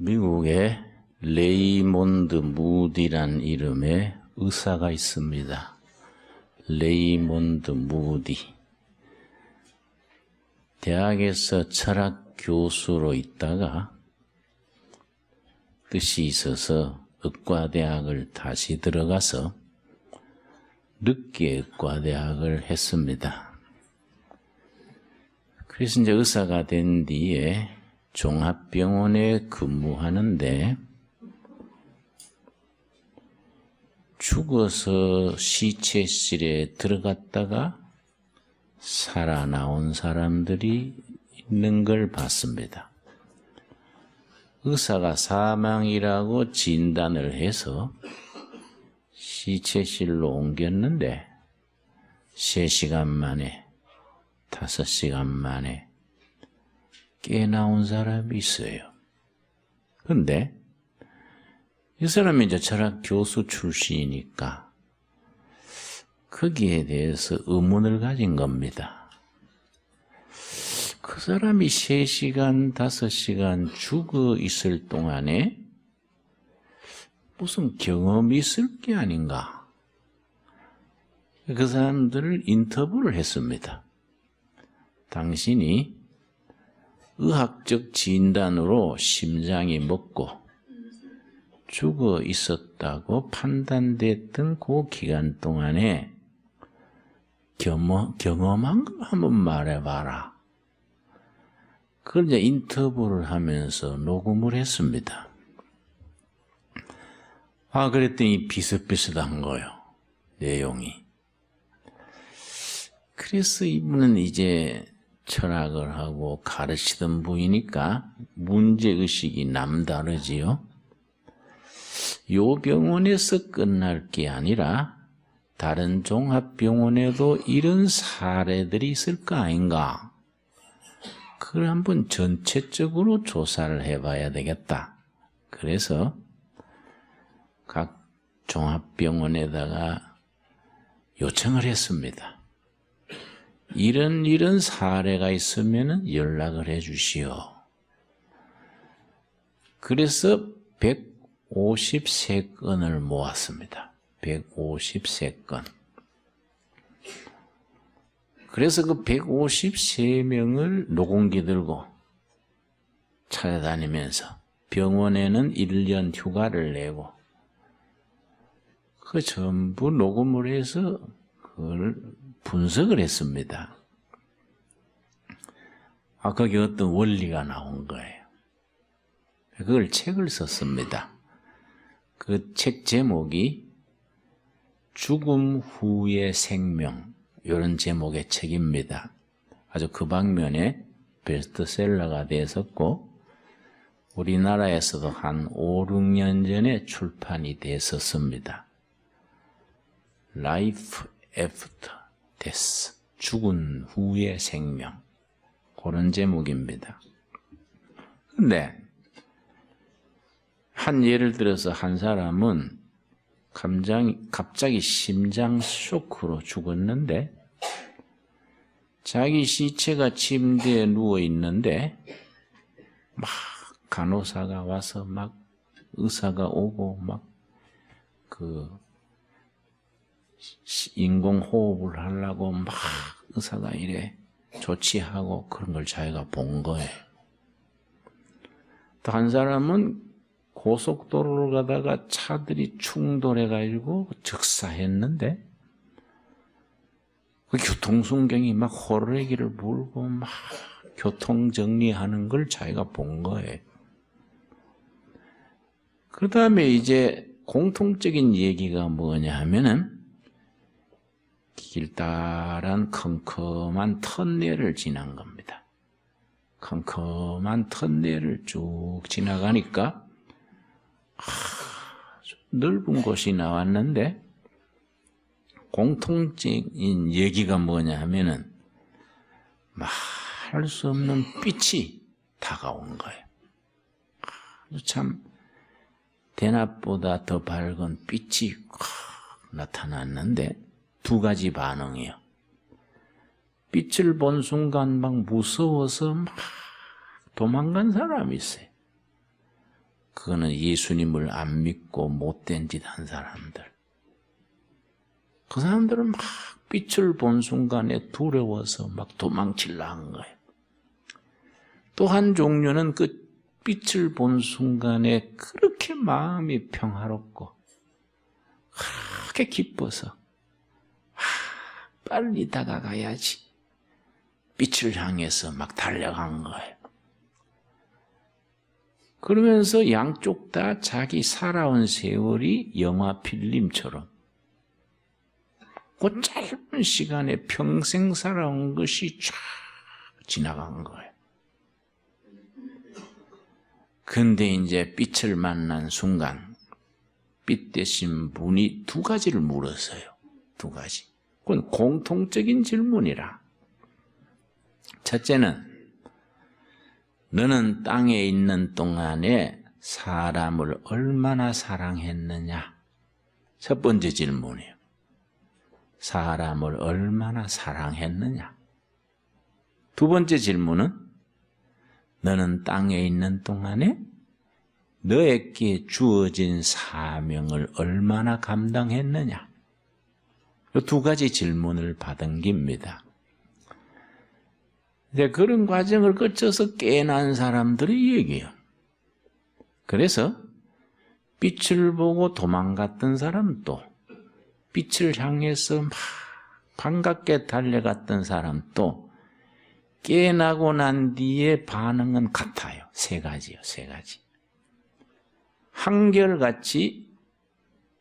미국에 레이몬드 무디란 이름의 의사가 있습니다. 레이몬드 무디. 대학에서 철학 교수로 있다가 뜻이 있어서 의과대학을 다시 들어가서 늦게 의과대학을 했습니다. 그래서 이제 의사가 된 뒤에 종합병원에 근무하는데 죽어서 시체실에 들어갔다가 살아나온 사람들이 있는 걸 봤습니다. 의사가 사망이라고 진단을 해서 시체실로 옮겼는데 3시간 만에 5시간 만에 깨나온 사람이 있어요. 근데 이 사람이 이제 철학 교수 출신이니까 거기에 대해서 의문을 가진 겁니다. 그 사람이 3시간, 5시간 죽어 있을 동안에 무슨 경험이 있을 게 아닌가. 그 사람들을 인터뷰를 했습니다. 당신이 의학적 진단으로 심장이 먹고 죽어 있었다고 판단됐던 그 기간 동안에 경험한 걸 한번 말해봐라. 그걸 이제 인터뷰를 하면서 녹음을 했습니다. 그랬더니 비슷비슷한 거예요. 내용이. 그래서 이분은 이제 철학을 하고 가르치던 분이니까 문제의식이 남다르지요. 요 병원에서 끝날 게 아니라 다른 종합병원에도 이런 사례들이 있을 거 아닌가. 그걸 한번 전체적으로 조사를 해봐야 되겠다. 그래서 각 종합병원에다가 요청을 했습니다. 이런 사례가 있으면 연락을 해 주시오. 그래서 153건을 모았습니다. 153건. 그래서 그 153명을 녹음기 들고 찾아다니면서 병원에는 1년 휴가를 내고 그 전부 녹음을 해서 그걸 분석을 했습니다. 거기 어떤 원리가 나온 거예요. 그걸 책을 썼습니다. 그 책 제목이 죽음 후의 생명, 이런 제목의 책입니다. 아주 그 방면에 베스트셀러가 됐었고 우리나라에서도 한 5, 6년 전에 출판이 됐었습니다. Life After Death, 죽은 후의 생명, 그런 제목입니다. 근데 예를 들어서 한 사람은 갑자기 심장 쇼크로 죽었는데 자기 시체가 침대에 누워 있는데 막 간호사가 와서 막 의사가 오고 막 인공호흡을 하려고 막 의사가 이래 조치하고 그런 걸 자기가 본 거예요. 또 한 사람은 고속도로를 가다가 차들이 충돌해가지고 즉사했는데 그 교통순경이 막 호루라기를 불고 막 교통정리하는 걸 자기가 본 거예요. 그 다음에 이제 공통적인 얘기가 뭐냐 하면은 길다란 컴컴한 터널을 지난 겁니다. 컴컴한 터널을 쭉 지나가니까 넓은 곳이 나왔는데 공통적인 얘기가 뭐냐 하면은 말할 수 없는 빛이 다가온 거예요. 참 대낮보다 더 밝은 빛이 나타났는데 2가지 반응이요. 빛을 본 순간 막 무서워서 막 도망간 사람이 있어요. 그거는 예수님을 안 믿고 못된 짓 한 사람들. 그 사람들은 막 빛을 본 순간에 두려워서 막 도망치려 한 거예요. 또 한 종류는 그 빛을 본 순간에 그렇게 마음이 평화롭고 그렇게 기뻐서 빨리 다가가야지 빛을 향해서 막 달려간 거예요. 그러면서 양쪽 다 자기 살아온 세월이 영화 필름처럼 그 짧은 시간에 평생 살아온 것이 쫙 지나간 거예요. 근데 이제 빛을 만난 순간 빛 대신 분이 두 가지를 물었어요. 두 가지. 그건 공통적인 질문이라. 첫째는 너는 땅에 있는 동안에 사람을 얼마나 사랑했느냐? 첫 번째 질문이에요. 사람을 얼마나 사랑했느냐? 두 번째 질문은 너는 땅에 있는 동안에 너에게 주어진 사명을 얼마나 감당했느냐? 이 두 가지 질문을 받은 겁니다. 이제 그런 과정을 거쳐서 깨어난 사람들이 얘기해요. 그래서 빛을 보고 도망갔던 사람도, 빛을 향해서 막 반갑게 달려갔던 사람도 깨어나고 난 뒤에 반응은 같아요. 세 가지요, 세 가지. 한결같이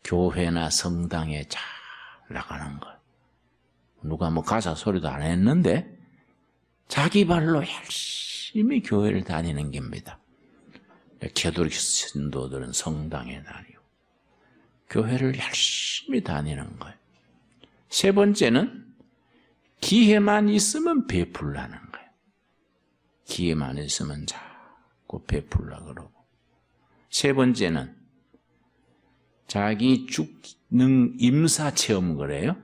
교회나 성당에 잘 나가는 거. 누가 뭐 가사 소리도 안 했는데 자기 발로 열심히 교회를 다니는 겁니다. 캐톨릭 신도들은 성당에 다니고 교회를 열심히 다니는 거예요. 세 번째는 기회만 있으면 베풀라는 거예요. 기회만 있으면 자꾸 베풀라 그러고. 세 번째는 자기 죽는 임사체험 그래요.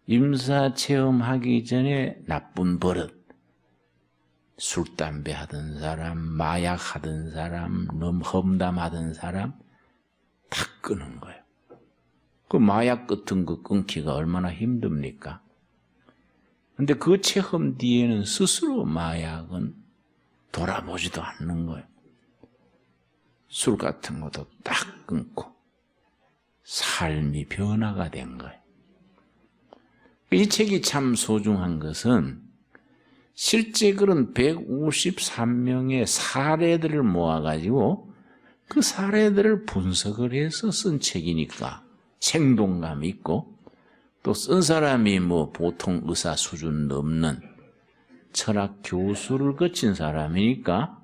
임사체험하기 전에 나쁜 버릇, 술, 담배 하던 사람, 마약 하던 사람, 너무 험담하던 사람 다 끊은 거예요. 그 마약 같은 거 끊기가 얼마나 힘듭니까? 근데 그 체험 뒤에는 스스로 마약은 돌아보지도 않는 거예요. 술 같은 것도 딱 끊고 삶이 변화가 된 거예요. 이 책이 참 소중한 것은 실제 그런 153명의 사례들을 모아가지고 그 사례들을 분석을 해서 쓴 책이니까 생동감 있고 또 쓴 사람이 뭐 보통 의사 수준 넘는 철학 교수를 거친 사람이니까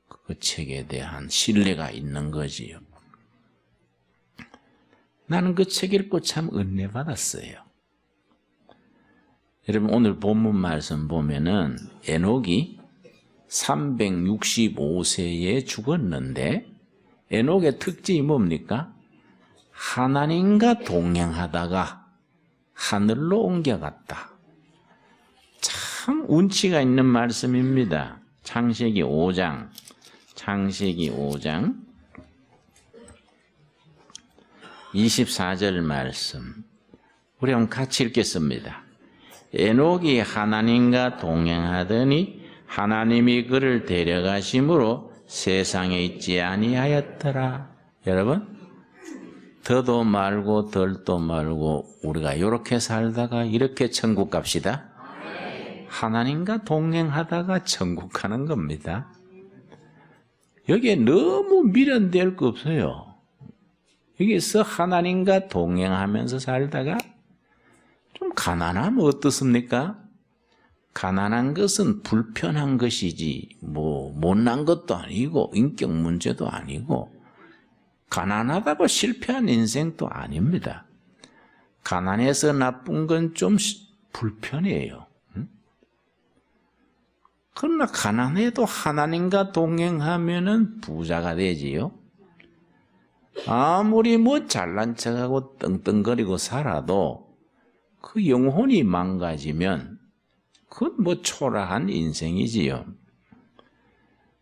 그 책에 대한 신뢰가 있는 거지요. 나는 그 책 읽고 참 은혜 받았어요. 여러분 오늘 본문 말씀 보면은 에녹이 365세에 죽었는데 에녹의 특징이 뭡니까? 하나님과 동행하다가 하늘로 옮겨갔다. 참 운치가 있는 말씀입니다. 창세기 5장 24절 말씀 우리 한번 같이 읽겠습니다. 에녹이 하나님과 동행하더니 하나님이 그를 데려가심으로 세상에 있지 아니하였더라. 여러분 더도 말고 덜도 말고 우리가 이렇게 살다가 이렇게 천국 갑시다. 하나님과 동행하다가 천국 가는 겁니다. 여기에 너무 미련될 거 없어요. 여기서 하나님과 동행하면서 살다가 좀 가난하면 어떻습니까? 가난한 것은 불편한 것이지 뭐 못난 것도 아니고 인격 문제도 아니고 가난하다고 실패한 인생도 아닙니다. 가난해서 나쁜 건 좀 불편해요. 그러나 가난해도 하나님과 동행하면은 부자가 되지요. 아무리 뭐 잘난 척하고 떵떵거리고 살아도 그 영혼이 망가지면 그건 뭐 초라한 인생이지요.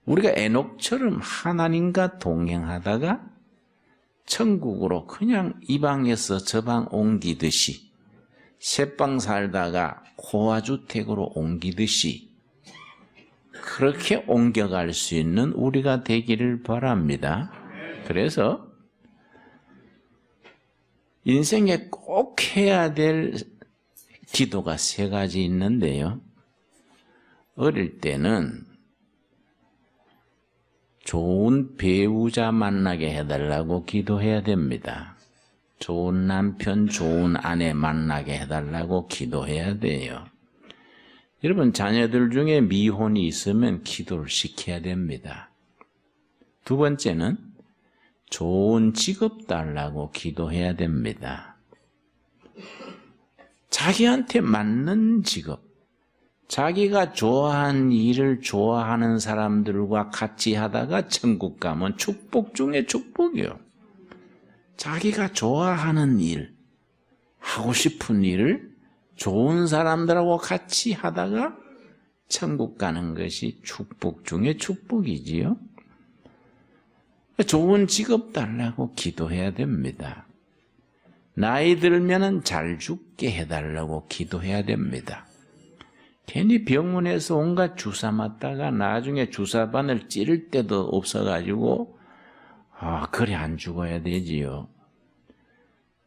우리가 에녹처럼 하나님과 동행하다가 천국으로 그냥 이 방에서 저 방 옮기듯이, 새방 살다가 고아주택으로 옮기듯이 그렇게 옮겨갈 수 있는 우리가 되기를 바랍니다. 그래서 인생에 꼭 해야 될 기도가 3가지 있는데요. 어릴 때는 좋은 배우자 만나게 해달라고 기도해야 됩니다. 좋은 남편, 좋은 아내 만나게 해달라고 기도해야 돼요. 여러분, 자녀들 중에 미혼이 있으면 기도를 시켜야 됩니다. 2번째는 좋은 직업 달라고 기도해야 됩니다. 자기한테 맞는 직업, 자기가 좋아하는 일을 좋아하는 사람들과 같이 하다가 천국 가면 축복 중에 축복이요. 자기가 좋아하는 일, 하고 싶은 일을 좋은 사람들하고 같이 하다가 천국 가는 것이 축복 중에 축복이지요. 좋은 직업 달라고 기도해야 됩니다. 나이 들면은 잘 죽게 해달라고 기도해야 됩니다. 괜히 병원에서 온갖 주사 맞다가 나중에 주사바늘 찌를 때도 없어가지고 그래 안 죽어야 되지요.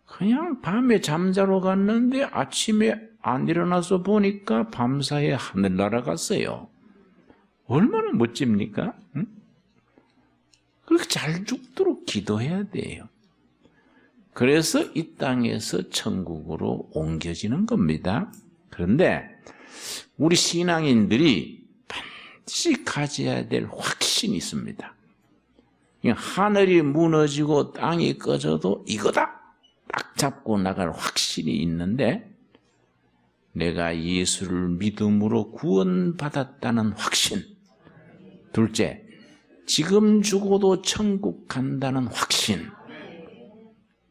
그냥 밤에 잠자러 갔는데 아침에 안 일어나서 보니까 밤사이에 하늘 날아갔어요. 얼마나 멋집니까? 응? 그렇게 잘 죽도록 기도해야 돼요. 그래서 이 땅에서 천국으로 옮겨지는 겁니다. 그런데 우리 신앙인들이 반드시 가져야 될 확신이 있습니다. 하늘이 무너지고 땅이 꺼져도 이거다! 딱 잡고 나갈 확신이 있는데, 내가 예수를 믿음으로 구원받았다는 확신. 둘째, 지금 죽어도 천국 간다는 확신.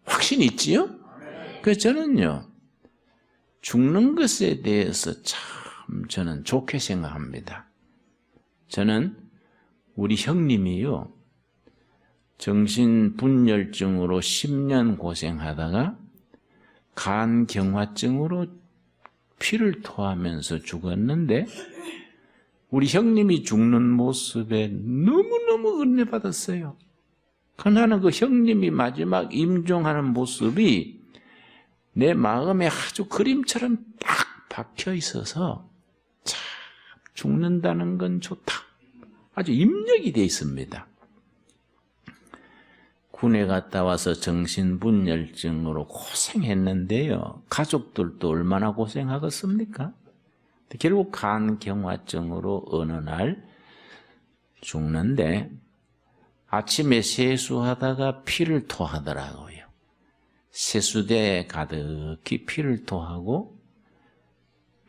확신이 있지요? 그래서 저는요, 죽는 것에 대해서 참 저는 좋게 생각합니다. 저는 우리 형님이요, 정신분열증으로 10년 고생하다가 간경화증으로 피를 토하면서 죽었는데, 우리 형님이 죽는 모습에 너무너무 은혜 받았어요. 나는 그 형님이 마지막 임종하는 모습이 내 마음에 아주 그림처럼 딱 박혀 있어서 참 죽는다는 건 좋다. 아주 입력이 돼 있습니다. 군에 갔다 와서 정신분열증으로 고생했는데요. 가족들도 얼마나 고생하겠습니까? 결국 간경화증으로 어느 날 죽는데 아침에 세수하다가 피를 토하더라고요. 세수대에 가득히 피를 토하고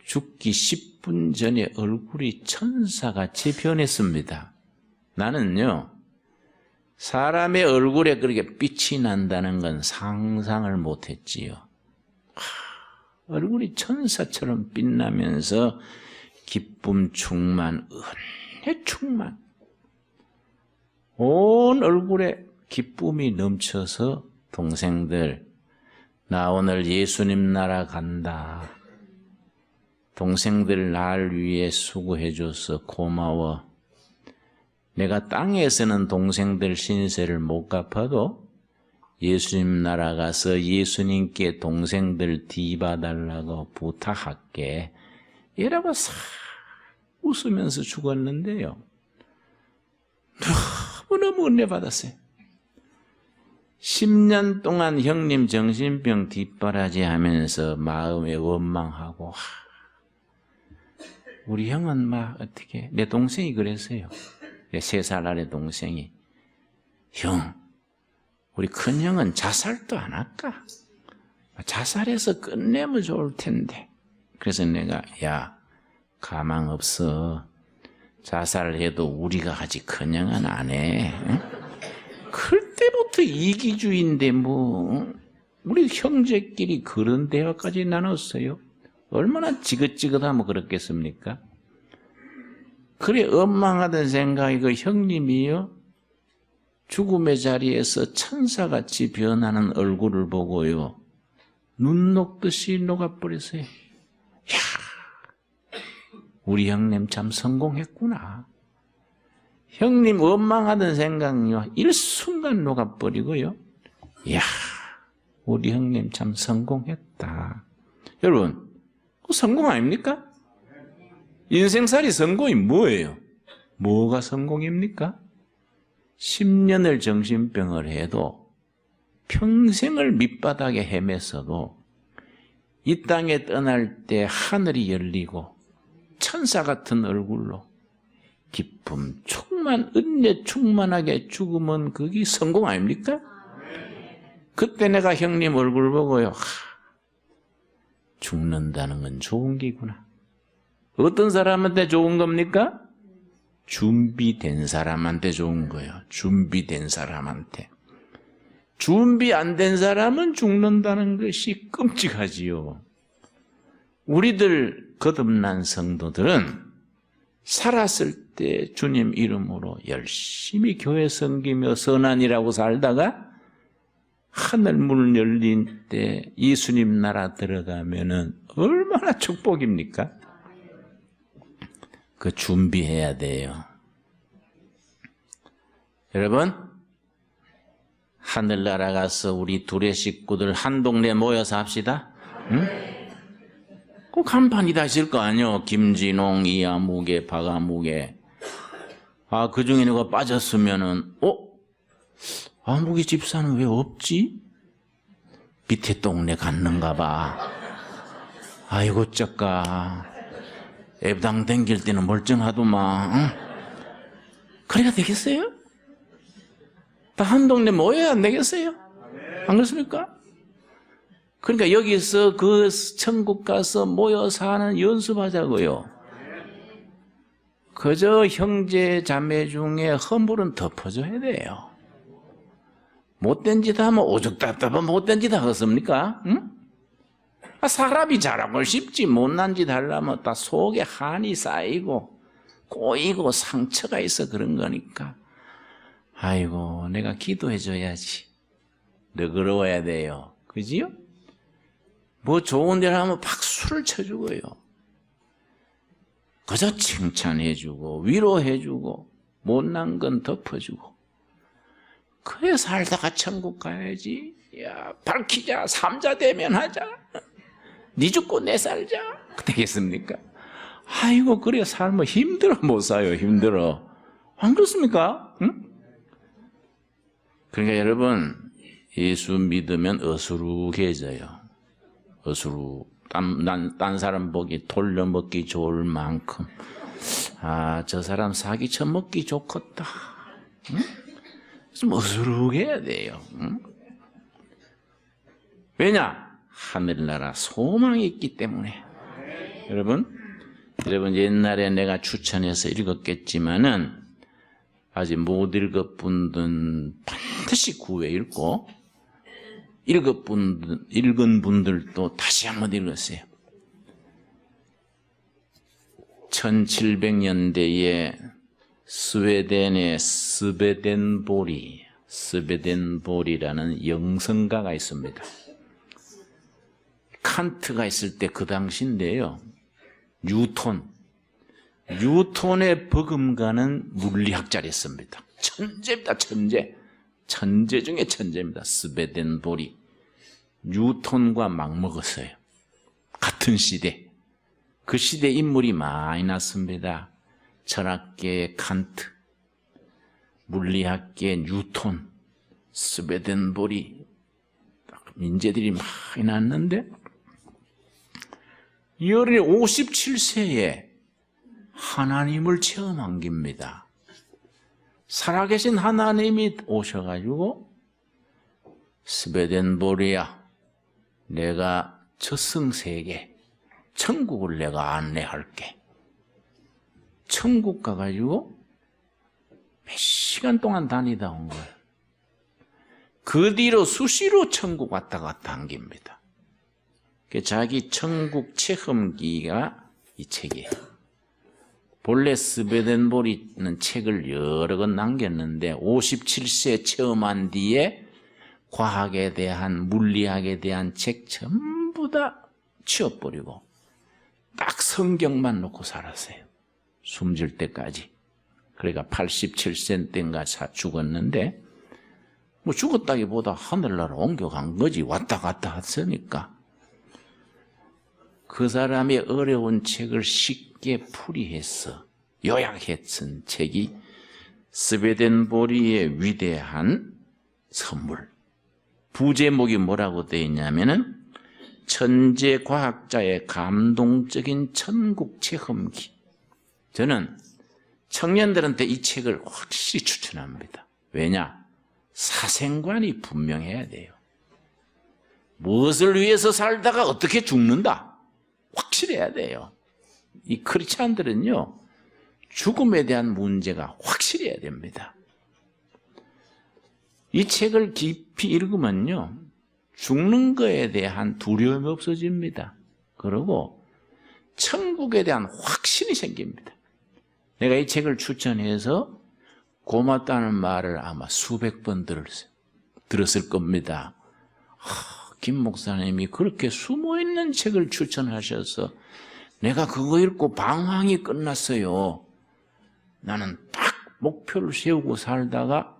죽기 10분 전에 얼굴이 천사같이 변했습니다. 나는요, 사람의 얼굴에 그렇게 빛이 난다는 건 상상을 못했지요. 얼굴이 천사처럼 빛나면서 기쁨 충만, 은혜 충만, 온 얼굴에 기쁨이 넘쳐서 동생들, 나 오늘 예수님 나라 간다. 동생들 날 위해 수고해줘서 고마워. 내가 땅에서는 동생들 신세를 못 갚아도 예수님 나라 가서 예수님께 동생들 뒤봐달라고 부탁할게. 이라고 싹 웃으면서 죽었는데요. 너무너무 은혜 받았어요. 10년 동안 형님 정신병 뒷바라지 하면서 마음에 원망하고, 우리 형은 막 어떻게, 내 동생이 그랬어요. 3살 아래 동생이, 형, 우리 큰형은 자살도 안 할까? 자살해서 끝내면 좋을 텐데. 그래서 내가, 야, 가망 없어. 자살해도 우리가 하지 큰형은 안 해. 응? 그때부터 이기주의인데 뭐 우리 형제끼리 그런 대화까지 나눴어요. 얼마나 지긋지긋하면 그렇겠습니까? 그래 원망하던 생각이 그 형님이요 죽음의 자리에서 천사같이 변하는 얼굴을 보고요 눈 녹듯이 녹아버렸어요. 이야, 우리 형님 참 성공했구나. 형님 원망하던 생각이요 일순간 녹아버리고요. 이야, 우리 형님 참 성공했다. 여러분, 성공 아닙니까? 인생살이 성공이 뭐예요? 뭐가 성공입니까? 10년을 정신병을 해도 평생을 밑바닥에 헤맸어도 이 땅에 떠날 때 하늘이 열리고 천사 같은 얼굴로 기쁨 충만, 은혜 충만하게 죽으면 그게 성공 아닙니까? 그때 내가 형님 얼굴 보고요. 죽는다는 건 좋은 기구나. 어떤 사람한테 좋은 겁니까? 준비된 사람한테 좋은 거예요. 준비된 사람한테. 준비 안 된 사람은 죽는다는 것이 끔찍하지요. 우리들 거듭난 성도들은 살았을 때 주님 이름으로 열심히 교회 섬기며 선한이라고 살다가 하늘 문 열린 때 예수님 나라 들어가면은 얼마나 축복입니까? 그 준비해야 돼요. 여러분, 하늘나라 가서 우리 둘의 식구들 한 동네 모여서 합시다. 응? 꼭 한판이 다 있을 거 아니요. 김진홍, 이아무개, 박아무개. 아, 그 중에 누가 빠졌으면은, 아무개 집사는 왜 없지? 밑에 동네 갔는가 봐. 아이고, 쩍까. 애당 댕길 때는 멀쩡하더만. 응? 그래야 되겠어요? 다 한 동네 모여야 안 되겠어요? 안 그렇습니까? 그러니까 여기서 그 천국 가서 모여 사는 연습하자고요. 그저 형제 자매 중에 허물은 덮어줘야 돼요. 못된 짓 하면 오죽 답답한 못된 짓 하겠습니까? 응? 사람이 잘하고 싶지 못난 짓 하려면 다 속에 한이 쌓이고 꼬이고 상처가 있어 그런 거니까. 아이고, 내가 기도해줘야지. 너그러워야 돼요. 그지요? 뭐 좋은 일 하면 박수를 쳐주고요. 그저 칭찬해주고 위로해주고 못난 건 덮어주고. 그래 살다가 천국 가야지. 야, 밝히자. 삼자 대면하자. 네 죽고 내 살자. 되겠습니까? 아이고, 그래 살면 힘들어 못 사요. 힘들어. 안 그렇습니까? 응? 그러니까 여러분, 예수 믿으면 어수룩해져요. 딴 사람 보기 돌려먹기 좋을 만큼. 아, 저 사람 사기 쳐먹기 좋겠다. 응? 좀 어수룩해야 돼요. 응? 왜냐? 하늘나라 소망이 있기 때문에. 여러분 옛날에 내가 추천해서 읽었겠지만은 아직 못 읽은 분들은 반드시 구해 읽고 읽은 분들도 다시 한번 읽었어요. 1700년대에 스웨덴의 스베덴보리라는 영성가가 있습니다. 칸트가 있을 때 그 당시인데요. 뉴턴의 버금가는 물리학자였습니다. 천재입니다. 천재 중에 천재입니다. 스베덴보리. 뉴턴과 맞먹었어요. 같은 시대. 그 시대 인물이 많이 났습니다. 철학계의 칸트, 물리학계의 뉴턴, 스베덴보리. 인재들이 많이 났는데 57세에 하나님을 체험한 겁니다. 살아계신 하나님이 오셔가지고 스베덴보리야, 내가 저승세계 천국을 내가 안내할게. 천국 가가지고 몇 시간 동안 다니다 온 거예요. 그 뒤로 수시로 천국 왔다 갔다 한 겁니다. 자기 천국 체험기가 이 책이에요. 본래 스베덴보리는 책을 여러 권 남겼는데 57세 체험한 뒤에 과학에 대한, 물리학에 대한 책 전부 다 치워버리고 딱 성경만 놓고 살았어요. 숨질 때까지. 그러니까 87세 때인가 죽었는데, 뭐 죽었다기보다 하늘나라 옮겨간 거지. 왔다 갔다 했으니까. 그 사람의 어려운 책을 쉽게 풀이해서 요약했던 책이 스베덴보리의 위대한 선물. 부제목이 뭐라고 되어 있냐면은 천재 과학자의 감동적인 천국 체험기. 저는 청년들한테 이 책을 확실히 추천합니다. 왜냐? 사생관이 분명해야 돼요. 무엇을 위해서 살다가 어떻게 죽는다? 확실해야 돼요. 이 크리스찬들은요, 죽음에 대한 문제가 확실해야 됩니다. 이 책을 깊이 읽으면요, 죽는 거에 대한 두려움이 없어집니다. 그리고 천국에 대한 확신이 생깁니다. 내가 이 책을 추천해서 고맙다는 말을 아마 수백 번 들었을 겁니다. 김 목사님이 그렇게 숨어있는 책을 추천하셔서 내가 그거 읽고 방황이 끝났어요. 나는 딱 목표를 세우고 살다가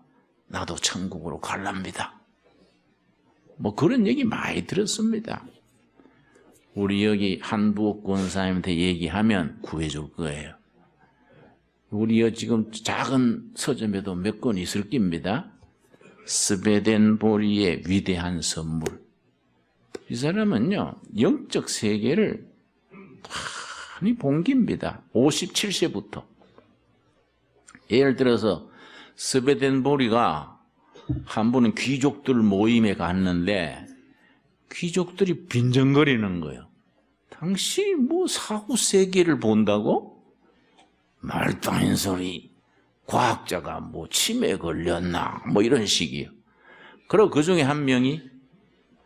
나도 천국으로 갈랍니다. 뭐 그런 얘기 많이 들었습니다. 우리 여기 한부옥 권사님한테 얘기하면 구해줄 거예요. 우리 지금 작은 서점에도 몇 권 있을 겁니다. 스베덴보리의 위대한 선물. 이 사람은요, 영적 세계를 많이 본 겁니다. 57세부터. 예를 들어서 스베덴보리가 한 번은 귀족들 모임에 갔는데 귀족들이 빈정거리는 거예요. 당시 뭐 사후 세계를 본다고? 말도 안 되는 소리. 과학자가 뭐 치매에 걸렸나? 뭐 이런 식이에요. 그리고 그 중에 한 명이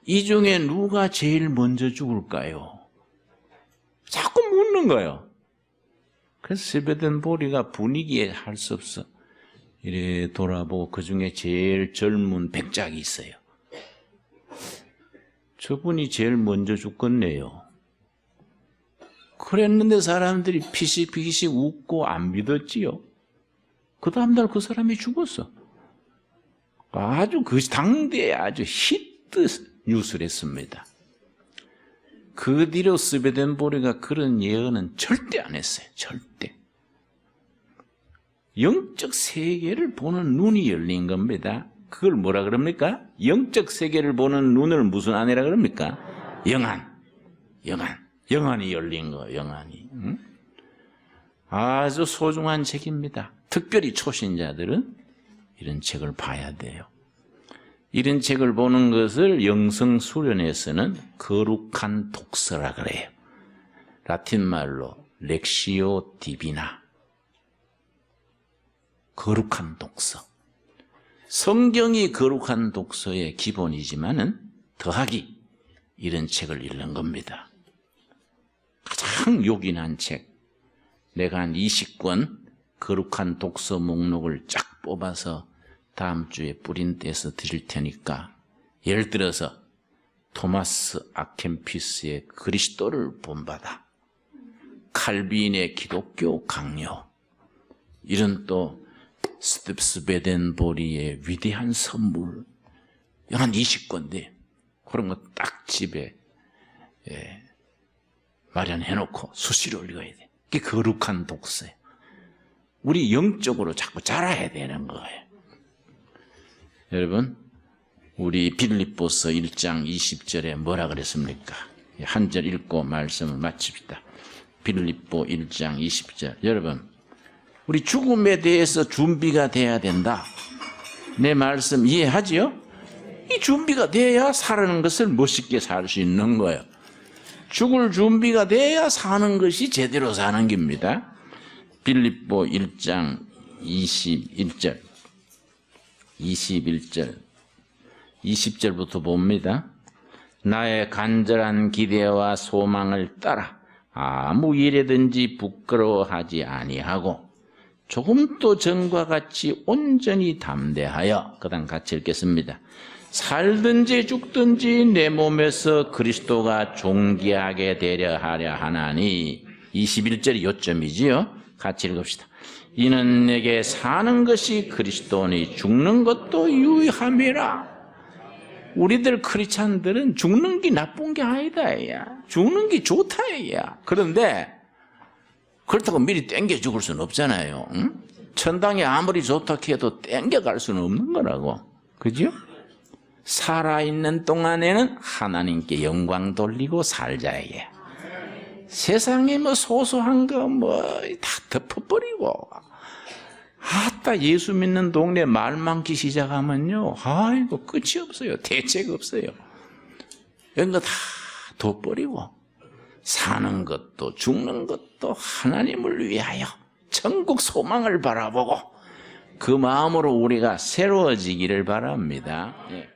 이 중에 누가 제일 먼저 죽을까요? 자꾸 묻는 거예요. 그래서 스베덴보리가 분위기에 할 수 없어. 이래 돌아보고 그 중에 제일 젊은 백작이 있어요. 저분이 제일 먼저 죽겠네요. 그랬는데 사람들이 피식피식 웃고 안 믿었지요. 그 다음날 그 사람이 죽었어. 아주 그 당대에 아주 히트 뉴스를 했습니다. 그 뒤로 스베덴보리가 그런 예언은 절대 안 했어요. 절대. 영적 세계를 보는 눈이 열린 겁니다. 그걸 뭐라 그럽니까? 영적 세계를 보는 눈을 무슨 안이라 그럽니까? 영안이 열린 거, 영안이. 응? 아주 소중한 책입니다. 특별히 초신자들은 이런 책을 봐야 돼요. 이런 책을 보는 것을 영성 수련에서는 거룩한 독서라 그래요. 라틴 말로 렉시오 디비나. 거룩한 독서. 성경이 거룩한 독서의 기본이지만은 더하기 이런 책을 읽는 겁니다. 가장 요긴한 책. 내가 한 20권 거룩한 독서 목록을 쫙 뽑아서 다음 주에 프린트해서 드릴 테니까, 예를 들어서 토마스 아켄피스의 그리스도를 본받아, 칼빈의 기독교 강요, 이런 또 스베덴보리의 위대한 선물, 한 20권인데 그런 거 딱 집에 마련해놓고 수시로 읽어야 돼. 그게 거룩한 독서예요. 우리 영적으로 자꾸 자라야 되는 거예요. 여러분, 우리 빌립보서 1장 20절에 뭐라 그랬습니까? 한 절 읽고 말씀을 마칩시다. 빌립보 1장 20절. 여러분, 우리 죽음에 대해서 준비가 돼야 된다. 내 말씀 이해하지요? 이 준비가 돼야 살아는 것을 멋있게 살 수 있는 거예요. 죽을 준비가 돼야 사는 것이 제대로 사는 겁니다. 빌립보 1장 21절, 21절, 20절부터 봅니다. 나의 간절한 기대와 소망을 따라 아무 일에든지 부끄러워하지 아니하고 조금도 전과 같이 온전히 담대하여, 그 다음 같이 읽겠습니다. 살든지 죽든지 내 몸에서 그리스도가 존귀하게 되려 하려 하나니. 21절이 요점이지요. 같이 읽읍시다. 이는 내게 사는 것이 그리스도니 죽는 것도 유익함이라. 우리들 크리스찬들은 죽는 게 나쁜 게 아니다. 야. 죽는 게 좋다. 야. 그런데 그렇다고 미리 땡겨 죽을 수는 없잖아요. 응? 천당이 아무리 좋다 해도 땡겨 갈 수는 없는 거라고. 그죠? 살아있는 동안에는 하나님께 영광 돌리고 살자예요. 세상에 뭐 소소한 거 뭐 다 덮어버리고, 아따 예수 믿는 동네 말 많기 시작하면요, 아이고 끝이 없어요. 대책 없어요. 이런 거 다 둬버리고 사는 것도 죽는 것도 하나님을 위하여 천국 소망을 바라보고 그 마음으로 우리가 새로워지기를 바랍니다. 예.